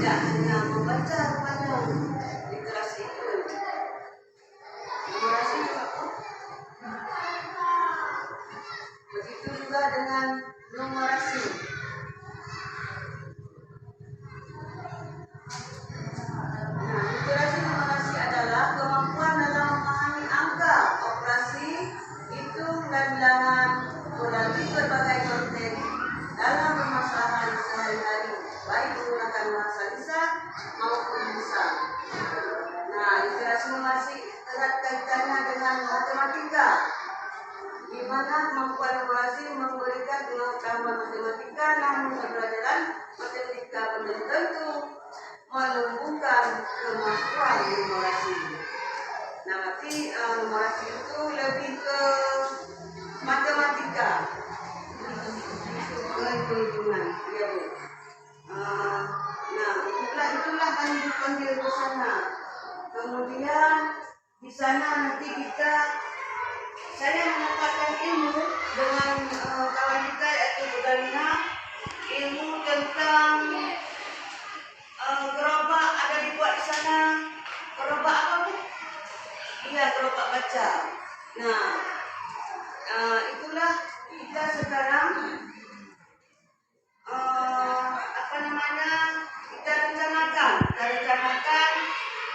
tidak hanya membaca rupanya literasi itu. Numerasi juga kok. Begitu juga dengan numerasi. Nah, literasi numerasi adalah kemampuan dalam memahami angka, operasi, hitung dan bilangan melalui berbagai konteks dalam permasalahan sehari-hari, baik menggunakan bahasa lisan maupun lisan. Nah, literasi numerasi erat kaitannya dengan matematika, di mana kemampuan numerasi memberikan pengetahuan matematika, namun pembelajaran matematika belum tentu menumbuhkan kemampuan numerasi. Nah, berarti numerasi itu lebih ke matematika, kehitungan, ya Bu. Nah, itulah kan dipanggil ke sana. Kemudian di sana nanti saya mendapatkan ilmu dengan kawan kita yaitu Budalina, ilmu tentang gerobak ada dibuat di sana. Gerobak apa Bu? Iya, gerobak baca. Nah, itulah kita sekarang kita rencanakan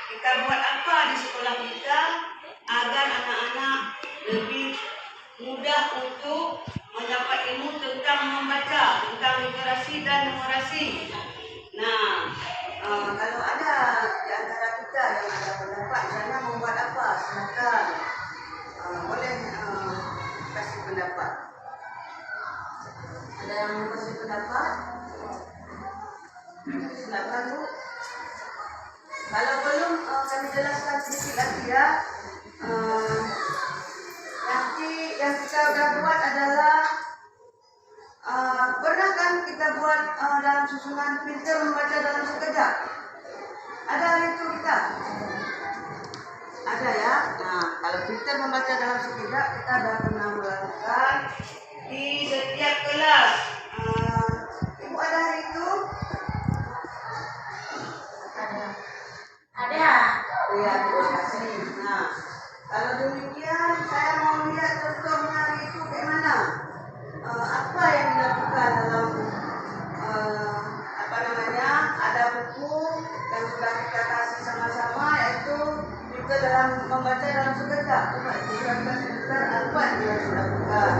kita buat apa di sekolah kita agar anak-anak lebih mudah untuk mendapat ilmu tentang membaca, tentang literasi dan numerasi. Nah, kalau ada di antara kita yang ada pendapat sana membuat apa, silakan boleh kasih pendapat. Ada yang mau kasih pendapat? Silakan Bu. Kalau belum kami jelaskan sedikit lagi ya. Nanti yang kita udah buat adalah pernah kan kita buat dalam susunan pintar membaca dalam sekejap. Ada itu kita? Ada ya. Nah, kalau pintar membaca dalam sekejap kita sudah pernah melakukan di setiap kelas. Ibu ada hari itu? Ada. Iya, terima kasih. Nah, kalau demikian saya mau lihat contohnya hari itu bagaimana. Apa yang dilakukan dalam ada buku yang sudah kita kasih sama-sama, yaitu kita dalam membaca dalam sekejap. Coba kita kasih apa yang harus dilakukan.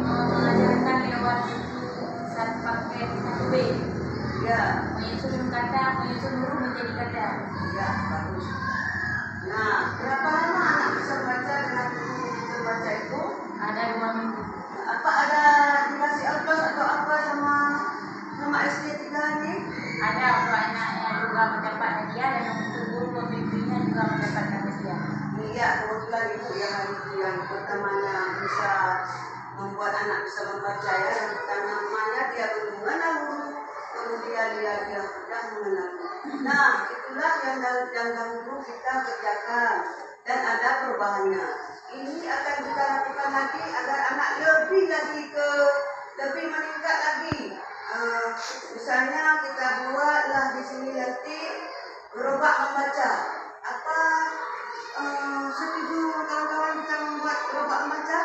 Mengajarkan lewat saat pakai 1B. Ya. Menyusun kata, menyusun huruf menjadi kata. Ya, bagus. Nah, berapa lama anak bisa membaca dengan buku baca itu? Ada 2 minggu. Apa ada dikasih alpas atau apa sama SD 3 ini? Ada untuk anaknya juga mendapat hadiah dan untuk guru pembimbingnya juga mendapatkan hadiah. Iya, kebetulan Ibu yang pertamanya bisa membuat anak bisa membaca ya. Yang pertamanya dia belum mengenal huruf, kemudian dia sudah mengenal. Nah, itulah yang dahulu kita kerjakan dan ada perubahannya. Ini akan kita lakukan lagi agar anak lebih meningkat lagi. Misalnya kita buatlah di sini nanti gerobak membaca. Apa setuju kawan-kawan kita membuat gerobak membaca?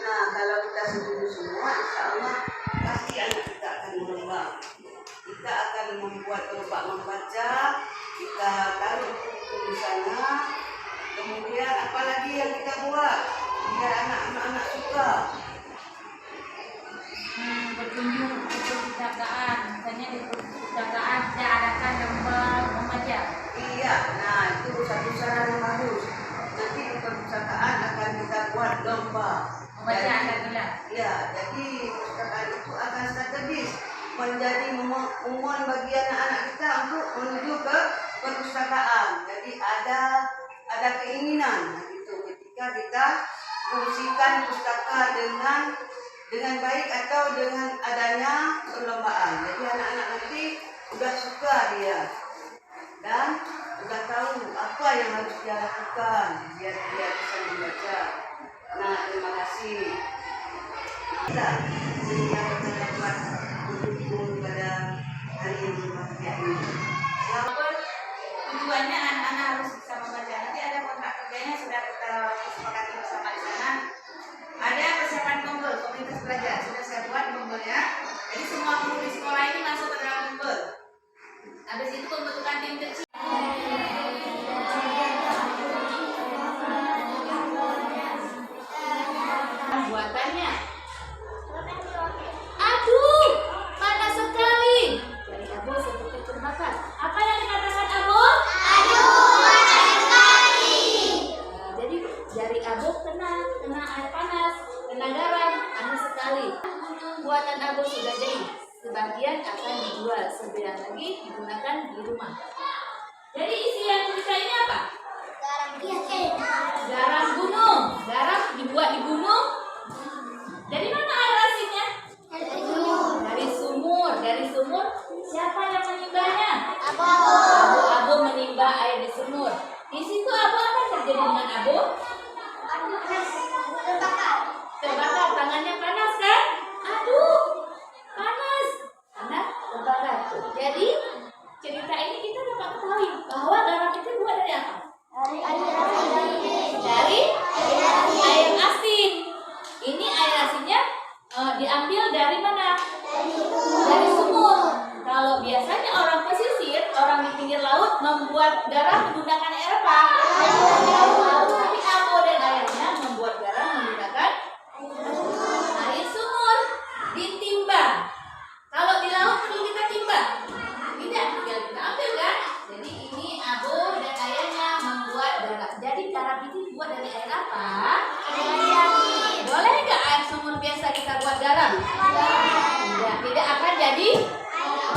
Nah, kalau kita setuju semua, insya Allah pasti anak kita akan berubah. Kita akan membuat gerobak membaca, kita taruh buku di sana. Kemudian apalagi yang kita buat biar anak-anak suka. Berkunjung ke perpustakaan, misalnya di perpustakaan kita adakan lomba membaca. Iya, nah itu satu cara yang bagus. Nanti di perpustakaan akan kita buat lomba Membaca anak kelas. Ya, jadi perpustakaan itu akan strategis menjadi momen bagi anak-anak kita untuk menuju ke perpustakaan. Jadi ada keinginan gitu ketika kita fungsikan pustaka dengan baik atau dengan adanya perlombaan. Jadi anak-anak nanti sudah suka dia dan sudah tahu apa yang harus dia lakukan biar dia bisa membaca. Nah, terima kasih. Sehingga kita dapat Walaupun tujuannya anak-anak harus bisa membaca. Nanti ada kontrak kerjanya sudah kita sepakati bersama di sana. Ada persiapan kumpul komunitas belajar sudah saya buat kumpulnya. Jadi semua guru di sekolah ini masuk ke dalam kumpul. Habis itu pembentukan tim kecil. Buatannya. Aduh, panas sekali. Dari Abo seperti terbakar. Apa yang dikatakan Abo? Jadi dari Abo kena air panas, kena garam, panas sekali. Buatan Abo sudah jadi. Sebagian akan dijual, sebagian lagi digunakan di rumah. Jadi isian cerita ini apa? Garam gunung. Garam dibuat di gunung. Dari mana air asinnya? Dari sumur. Dari sumur. Siapa yang menimbanya? Abo menimba air di sumur. Di situ Abo apa terjadi dengan Abo? Terbakar. Tangannya panas kan? Aduh, panas. Karena terbakar. Jadi cerita ini kita dapat ketahui bahwa garam itu dibuat dari apa? Dari air asin. Ini air asinnya diambil dari mana? Dari sumur. Kalau biasanya orang pesisir, orang di pinggir laut membuat garam menggunakan air apa? Tapi Abo dan ayahnya membuat garam menggunakan air sumur. Ditimba. Kalau di laut perlu kita timba? Tidak, tinggal kita ambil kan? Jadi ini Abo dan ayahnya membuat garam. Jadi garam itu dibuat dari air apa? Boleh nggak air sumur biasa kita buat garam? Tidak akan jadi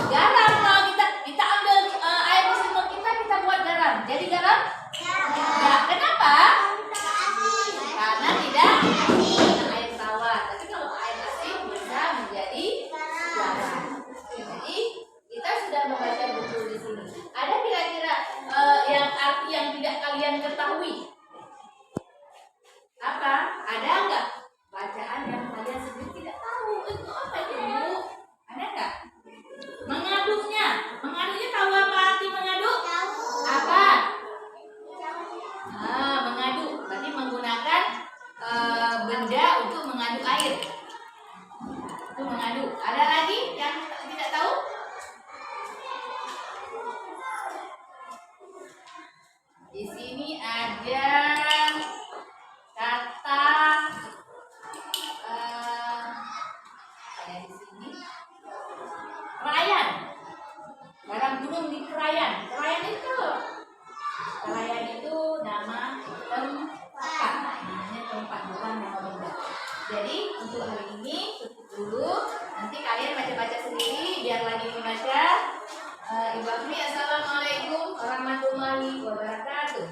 garam. Kalau kita ambil air di sumur kita buat garam. Jadi garam? Enggak. Kenapa? Karena tidak kena air tawar. Tapi kalau air asin bisa menjadi garam. Jadi kita sudah membaca buku di sini. Ada kira-kira yang arti yang tidak kalian ketahui? Apa? Ada enggak? Bacaan yang kalian sendiri tidak tahu. Itu apa itu, Bu? Ada enggak? Mengadunya. Mengadunya tahu apa arti mengadu? Apa? Mengadu. Berarti menggunakan benda untuk mengadu air. Itu mengadu. Ada lagi yang tidak tahu? Di sini ada kata di sini Krayan. Garam gunung di Krayan. Krayan itu nama tempat. Namanya tempat, bukan nama benda. Jadi untuk hari ini cukup dulu. Nanti kalian baca-baca sendiri biar lagi membaca. Ibu Afni, assalamualaikum warahmatullahi wabarakatuh.